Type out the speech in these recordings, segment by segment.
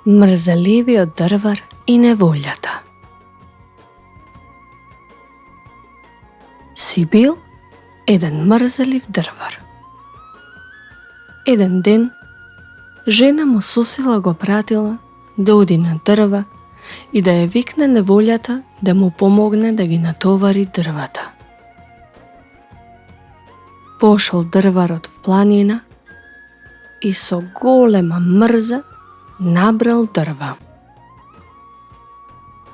Мрзеливиот дрвар и неволјата. Си бил еден мрзелив дрвар. Еден ден, жена му сосила го пратила да оди на дрва и да ја викне неволјата да му помогне да ги натовари дрвата. Пошол дрварот в планина и со голема мрза набрал дрва.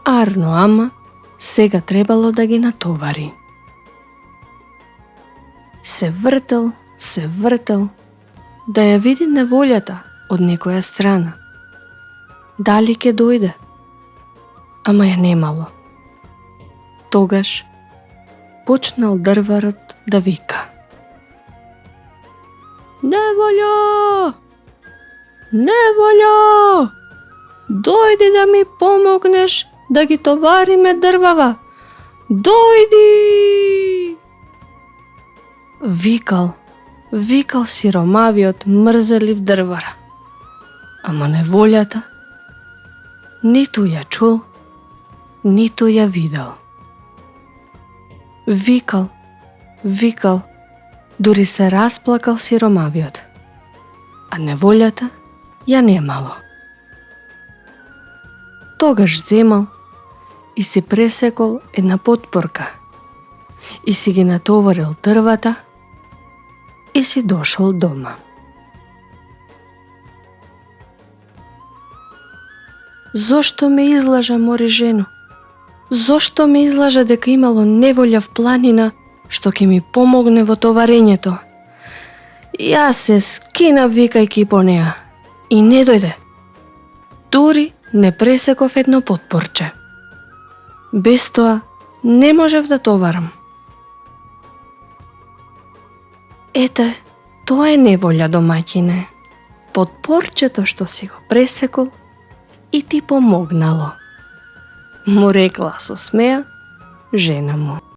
Арно ама, сега требало да ги натовари. Се вртел, да ја види неволјата од некоја страна. Дали ќе дојде? Ама ја немало. Тогаш почнал дрварот да вика: Неволја! Неволја! Дојди да ми помогнеш да ги товариме дрвава! Дојди! Викал сиромавиот мрзелив дрвар. Ама неволјата ниту ја чул, ниту ја видел. Викал, дури се расплакал сиромавиот, а неволјата ја немало. Тогаш земал и си пресекол една потпорка и си ги натоварил дрвата и си дошол дома. Зошто ме излажа, мори жено? Зошто ме излажа дека имало неволја в планина што ќе ми помогне во товарењето? Јас се скинав викајки по неа и не дојде. Дури не пресеков едно потпорче. Без тоа не можев да товарам. Ете, тоа е неволја, домаќине. Потпорчето што си го пресекол и ти помогнало, му рекла со смеа жена му.